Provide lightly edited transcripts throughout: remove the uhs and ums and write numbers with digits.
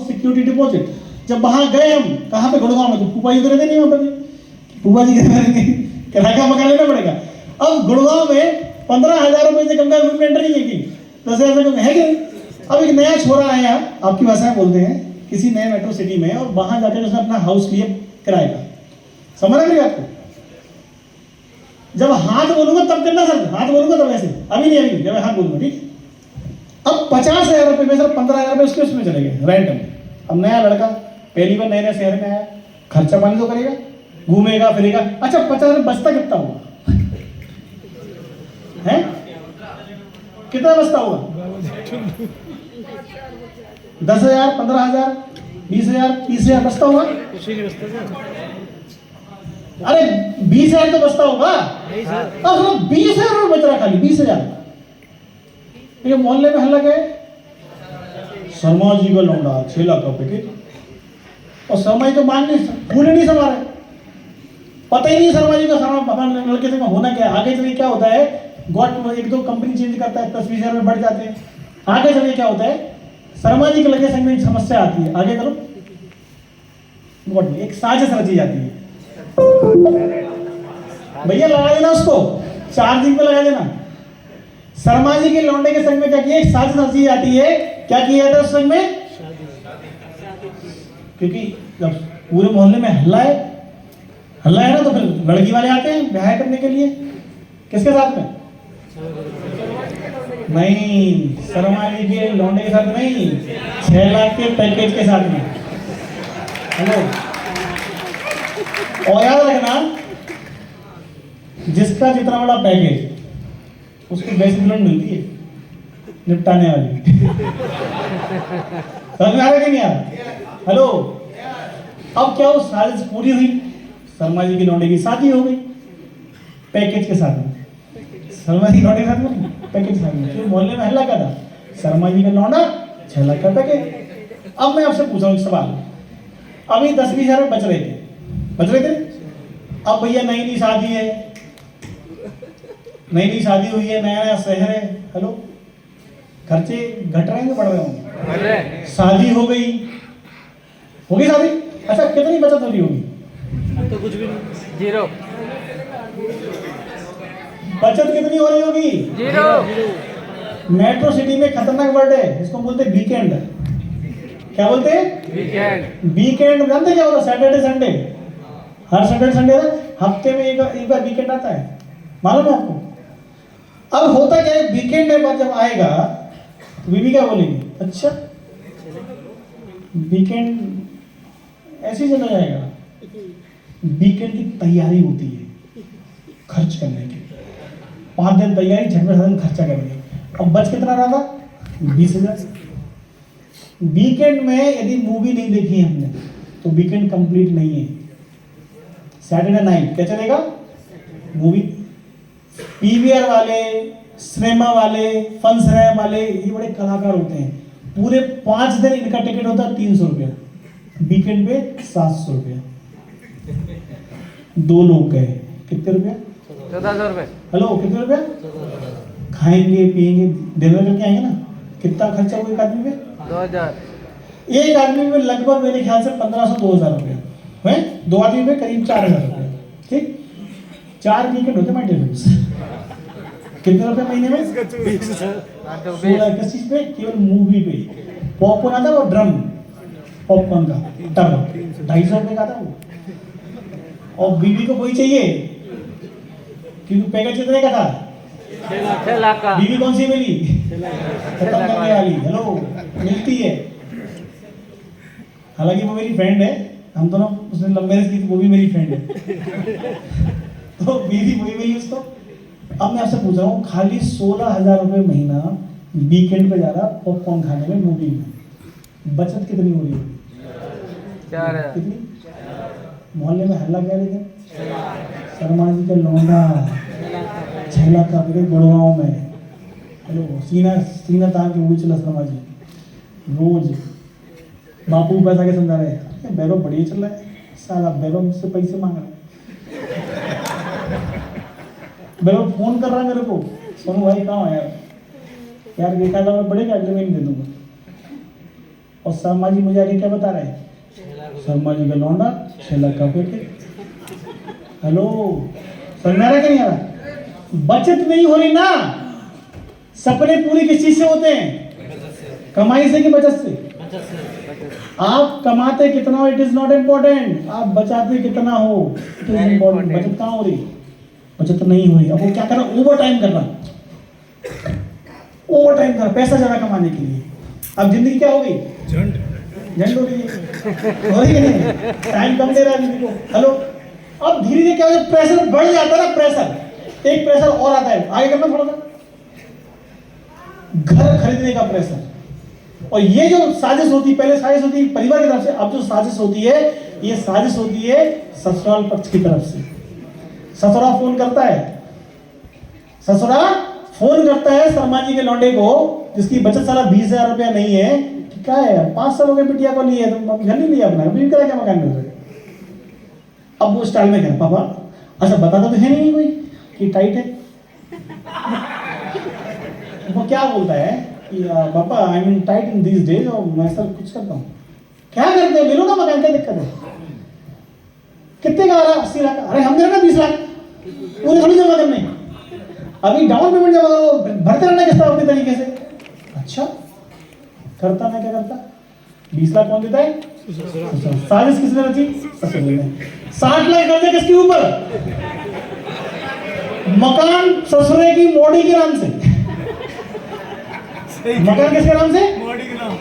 Security deposit. जब वहां गए हम, कहाँ पे, गुड़गांव में, तो फूफा जी तो रहते नहीं वहां पर, फूफा जी किराए का मकान लेना पड़ेगा। अब गुड़गांव में 15,000 रुपए से कम का रूम रेंट नहीं है कि 10,000 से कम है कि। अब एक नया छोरा आया, आपकी भाषा में बोलते हैं, किसी नए मेट्रो सिटी में, और वहां जाकर उसने अपना हाउस लिया किराए का। समझ आ गई आपको? जब हाथ बोलूंगा तब करना सर, हाथ बोलूंगा तब ऐसे, अभी नहीं, अभी जब हाथ बोलूंगा, ठीक। अब 50,000 रुपए में सर 15,000 रुपए उसमें चले गए रेंट में। अब नया लड़का पहली बार नए नए शहर में आया, खर्चा पानी तो करेगा, घूमेगा फिरेगा। अच्छा 50,000 बचता कितना हुआ है? कितना बचता हुआ? 10,000, 15,000, 20,000, 30,000 बचता होगा। अरे 20,000 तो बचता होगा। अब 20,000 बच रहा, खाली 20,000। ये मोहल्ले में हल्ला गए, शर्मा जी का लौंडा 6 लाख का पैकेज, और शर्मा जी तो मान नहीं, फूल नहीं समा रहे, पता ही नहीं शर्मा जी का, शर्मा लड़के से होना क्या है। आगे चलिए क्या होता है, गॉड एक दो कंपनी चेंज करता है, 10-20 हजार में बढ़ जाते हैं। आगे चलिए क्या होता है, शर्मा जी के लड़के संग में समस्या आती है, आगे चलो गॉड एक साजिश रची जाती है। भैया लगा देना उसको, चार्जिंग पे लगा देना। शर्मा जी के लौंडे के संग में क्या किया, एक साजिश रची जाती है। क्या किया था उस संग में? क्योंकि जब पूरे मोहल्ले में हल्ला है ना, तो फिर लड़की वाले आते हैं ब्याह करने के लिए। किसके साथ में? नहीं, शर्मा जी के लौंडे के साथ नहीं, 6 लाख के पैकेज के साथ में। हेलो, और याद रखना, जिसका जितना बड़ा पैकेज उसको बेस्ट दुल्हन मिलती है निपटाने वाली। समझ में आ रहा है कि नहीं आ रहा? हेलो, अब क्या वो साजिश पूरी हुई, शर्मा जी की लौंडे की शादी हो गई पैकेज के साथ में। शर्मा जी लौंडे के साथ में पैकेज के साथ में, तो मोहल्ले में हल्ला क्या था, शर्मा जी का लौंडा 6 लाख का पैकेज। अब मैं आपसे पूछ रहा हूँ एक सवाल, अभी 10-20 हजार बच रहे थे। अब भैया नई शादी है, नई शादी हुई है, नया नया शहर है। हेलो, खर्चे घट रहे हैं बढ़ रहे होंगे? शादी हो गई शादी। अच्छा कितनी बचत हो रही होगी? तो कुछ भी नहीं, जीरो। बचत कितनी हो रही होगी? जीरो। मेट्रो सिटी में खतरनाक वर्ड है, इसको बोलते वीकेंड। क्या बोलते हैं? वीकेंड जानते क्या होता है? सैटरडे संडे, हर सैटरडे संडे ना हफ्ते में एक बार वीकेंड आता है, मालूम है आपको? अब होता क्या है, वीकेंड के बाद जब आएगा तो बीवी क्या बोलेगी, अच्छा वीकेंड ऐसे ही चला जाएगा। वीकेंड की तैयारी होती है खर्च करने की, 5 दिन तैयारी, झटपट 7 दिन खर्चा करेंगे। अब बच कितना रहा था? 20,000। वीकेंड में यदि मूवी नहीं देखी हमने तो वीकेंड कंप्लीट नहीं है। सैटरडे नाइट क्या चलेगा? मूवी। पीवीआर वाले, सिनेमा वाले, फन सिनेमा वाले, ये बड़े कलाकार होते हैं, पूरे 5 दिन इनका टिकट होता है 300 रुपया, वीकेंड पे 700 रुपया। 2 लोग गए, कितने रुपया? 1400 रुपये। हेलो, कितने रुपया? खाएंगे पिएंगे डिनर करके आएंगे ना, कितना खर्चा हुआ एक आदमी पे? 2000। एक आदमी में लगभग मेरे ख्याल से 1500-2000 रुपया है, 2 आदमी में करीब 4000 रुपया। ठीक, 4 वीकेंड होते माय डियर। कितने रुपए महीने में? 16 चीज पे, केवल मूवी पे। पॉपकॉर्न आता है वो ड्रम पॉपकॉर्न का टब, 250 रुपए का था वो। और बीवी को वही चाहिए क्योंकि पैकेज कितने का था? 6 लाख का। बीवी कौन सी मिली? खत्म करने वाली। हेलो, मिलती है, हालांकि वो मेरी फ्रेंड है, हम दोनों उसने लव मैरिज की थी, वो भी मेरी फ्रेंड है। तो बीवी वही मिली उसको। अब मैं आपसे पूछ रहा हूँ, खाली 16,000 रुपये महीना वीकेंड पे जा रहा पॉपकॉर्न खाने में, मूवी में, बचत कितनी हो रही है? 4,000। कितनी? मोहल्ले में हल्ला क्या? लेकिन शर्मा जी का लौंडा 6 लाख का पैकेज गुड़गांव में। हेलो, सीना तान के मूवी चला शर्मा जी, रोज बापू पैसा के समझा रहे हैं, बैरो बढ़िया चल रहा है, साला बैरो मुझसे पैसे मांग रहा है। बैरो फोन कर रहा है मेरे को, सोनू भाई कहाँ है यार, एक आधा मैं बढ़ेगा, अगले महीने दे दूंगा। और शर्मा जी मुझे आगे क्या बता रहे हैं, शर्मा जी का लौंडा 6 लाख का पैकेज। हेलो, समझ में आ रहा कि नहीं आ रहा? बचत नहीं हो रही ना। सपने पूरे किस चीज से होते हैं, कमाई से कि बचत से? आप कमाते कितना हो इट इज नॉट इम्पोर्टेंट, आप बचाते कितना हो इट इज इम्पोर्टेंट। बचत कहाँ हो रही, बचत नहीं हो रही। अब वो क्या कर रहा, ओवर टाइम कर रहा, ओवर टाइम कर रहा पैसा ज्यादा कमाने के लिए। अब जिंदगी क्या हो गई, झंड हो रही है, हो रही है नहीं, टाइम कम दे रहा है जिंदगी को। हेलो, अब धीरे धीरे क्या हो जाता है, प्रेशर बढ़ जाता है ना, प्रेशर एक प्रेशर और आता है, आगे करना थोड़ा सा, घर खरीदने का प्रेशर। और ये जो साजिश होती है, पहले साजिश होती है परिवार की तरफ से, अब जो साजिश होती है ये साजिश होती है ससुराल पक्ष की तरफ से। ससुरा फोन करता है, ससुरा फोन करता है शर्मा जी के लौंडे को, जिसकी बचत साला 20,000 रुपया नहीं है, कि क्या है 5 साल हो गए बिटिया को लिए, तुम घर नहीं लिया अपना, अभी क्या मकान में। अब वो स्टाइल में कह, पापा अच्छा बताता तो है नहीं कोई कि टाइट है। वो क्या बोलता है कि पापा I mean tight in these days, और मैं सर कुछ करता हूँ। क्या करते हो, ले लो ना मकान, क्या दिक्कत है? कितने का आ रहा, 80 लाख? अरे हम दे रहे ना 20 लाख, पूरी थोड़ी जमा करने, अभी डाउन पेमेंट जमा करो, भरते रहना किस्ता अपने तरीके से। अच्छा करता मैं क्या करता, 20 लाख कौन देता है, साजिश किसने रची, ससुर ने। 60 लाख कर्जे किसके ऊपर, मकान ससुरे की मोड़ी के नाम से। मकान किसके नाम से, मोड़ी के नाम,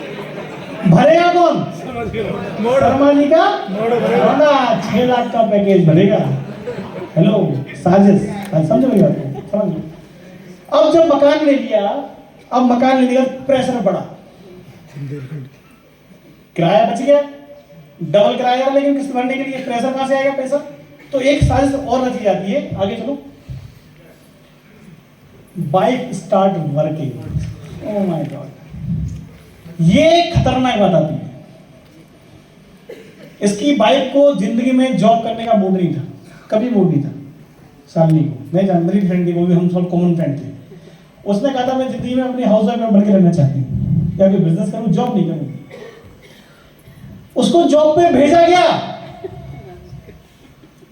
भरेगा कौन, शर्मा जी का लौंडा 6 लाख का पैकेज भरेगा। हेलो, साजिश, समझ मेरी बात को, समझ लो। अब जब मकान ले लिया, अब मकान ले लिया, प्रेशर बढ़ा, किराया बच गया, डबल किराया, लेकिन किस्त भरने के लिए प्रेशर कहां से आएगा पैसा, तो एक साजिश और रची जाती है। आगे चलो, bike start working. Oh my God, ये खतरनाक बात आती है। इसकी बाइक को जिंदगी में जॉब करने का मूड नहीं था, कभी मूड नहीं था। शालिनी को मैं जानती, मेरी फ्रेंड थी, वो भी हम सब कॉमन फ्रेंड थे। उसने कहा था मैं जिंदगी में अपनी हाउस वाइफ में बढ़ के रहना चाहती हूँ, या फिर बिजनेस करूँ, जॉब नहीं करूँगी। उसको जॉब पे भेजा गया।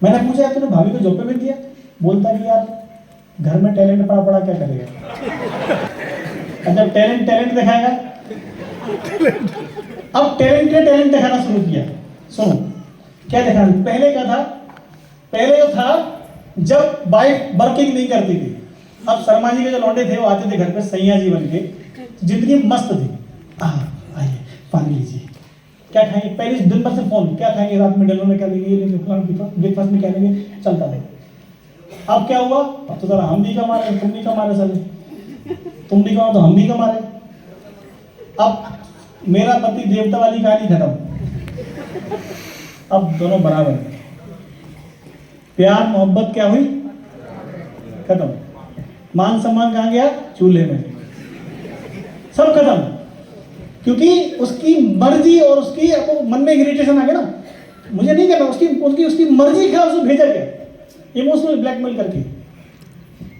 मैंने पूछा तूने भाभी को जॉब पे भेज दिया? बोलता कि यार घर में टैलेंट पड़ा पड़ा क्या करेगा, जब टैलेंट दिखाएगा। अब टैलेंट दिखाना शुरू किया। सुनो क्या दिखाना, पहले क्या था, पहले जो था जब बाइक वर्किंग नहीं करती थी, अब शर्मा जी के जो लौंडे थे वो आते थे घर पे सैया जी बन के, जिंदगी मस्त थी। आइए पानी लीजिए, क्या खाएंगे, पहले दिन भर से फोन, क्या खाएंगे रात में, डिनर में क्या लेंगे, ब्रेकफास्ट में क्या लेंगे, चलता है। अब क्या हुआ, अब तो जरा हम भी कमा रहे, तुम भी कमा रहे, साले तुम भी कमाओ तो हम भी कमा रहे। अब मेरा पति देवता वाली कहानी खत्म, अब दोनों बराबर हैं। प्यार मोहब्बत क्या हुई, खत्म। मान सम्मान कहाँ गया, चूल्हे में, सब खत्म। क्योंकि उसकी मर्जी और उसकी मन में इरिटेशन आ गया ना, मुझे नहीं करना, उसकी मर्जी क्या, उसको भेजा गया इमोशनल ब्लैकमेल करके,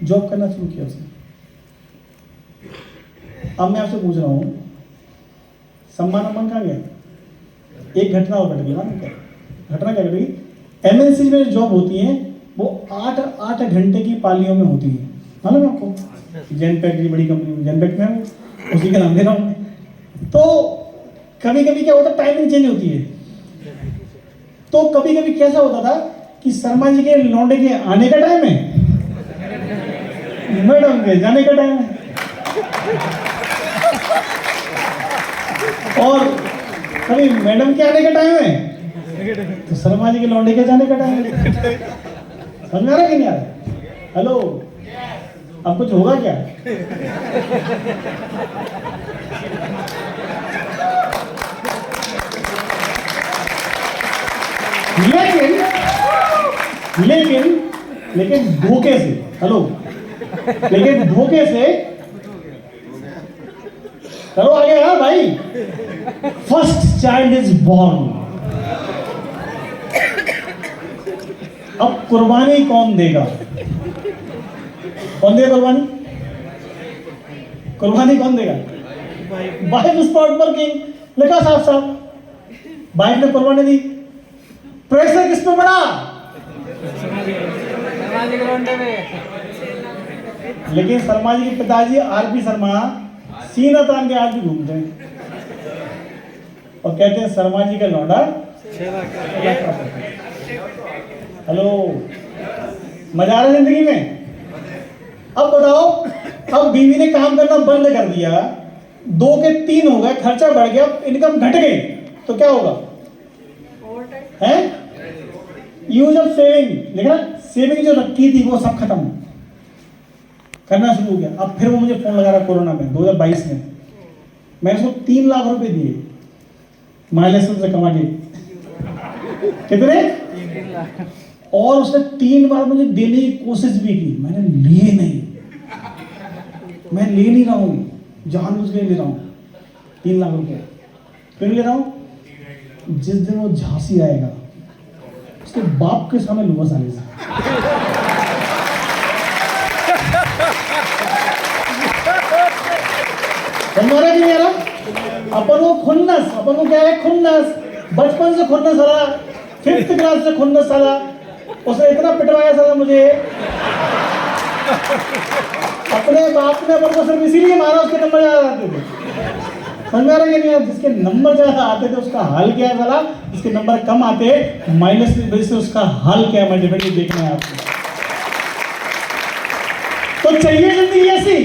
जॉब करना शुरू किया उसने। अब मैं आपसे पूछ रहा हूं, सम्मान अम्मान कहाँ गया? एक घटना और घट गई ना, घटना क्या घटेगी, एमएनसी में जॉब होती है वो 8 घंटे की पालियों में होती है, मालूम है आपको? जेनपैक की बड़ी कंपनी, जेनपैक में उसी का नाम दे रहा हूँ। तो कभी कभी क्या होता है, टाइमिंग चेंज होती है। तो कभी कभी कैसा होता था कि शर्मा जी के लौंडे के आने का टाइम है, मैडम के जाने का टाइम है, और कभी मैडम के आने का टाइम है तो शर्मा जी के लौंडे के जाने का टाइम है। समझ में आ रहा कि नहीं आ रहा? हेलो, अब कुछ होगा क्या? लेकिन धोखे से, हेलो, लेकिन धोखे से चलो आगे। हाँ भाई, फर्स्ट चाइल्ड इज बॉर्न। अब कुर्बानी कौन देगा, कौन देगा कुर्बानी? कुर्बानी कौन देगा? वाइफ स्टार्ट वर्किंग, लिखा साफ साफ, बाइक ने कुर्बानी दी। प्रेशर किस पे पड़ा? शर्मा जी के लौंडे पे। लेकिन शर्मा जी के पिताजी आरपी शर्मा सीना तान के आज भी घूमते हैं और कहते हैं शर्मा जी का लौंडा। हेलो, मजा आ रहा है जिंदगी में? अब बताओ, अब बीवी ने काम करना बंद कर दिया, 2 के 3 हो गए, खर्चा बढ़ गया, इनकम घट गई, तो क्या होगा? है यूज ऑफ सेविंग, लिखा सेविंग जो रखी थी वो सब खत्म करना शुरू हो गया। अब फिर वो मुझे फोन लगा रहा कोरोना में 2022 में, मैंने उसको 3 लाख रुपए दिए माइलेज से कमा के। कितने? 3 लाख। और उसने 3 बार मुझे देने की कोशिश भी की, मैंने लिए नहीं, मैं ले नहीं रहा हूँ, जानबूझ के ले रहा हूँ 3 लाख रुपए। क्यों ले रहा हूँ? जिस दिन वो झांसी आएगा उसके बाप के सामने लूंगा साले से। हमारा भी नहीं आ रहा। अपन वो खुन्नस, अपन को क्या है खुन्नस, बचपन से खुन्नस साला, 5th क्लास से खुन्नस साला, उसने इतना पिटवाया साला मुझे। अपने बाप ने अपन को सिर्फ इसीलिए मारा उसके नंबर ज्यादा आते थे। समझ आ रहा है कि नहीं? जिसके नंबर ज्यादा आते थे उसका हाल क्या है साला, जिसके नंबर कम आते माइनस की वजह से उसका हाल क्या है, मैं डिफरेंट देखना है आपको। तो चाहिए जिंदगी ऐसी।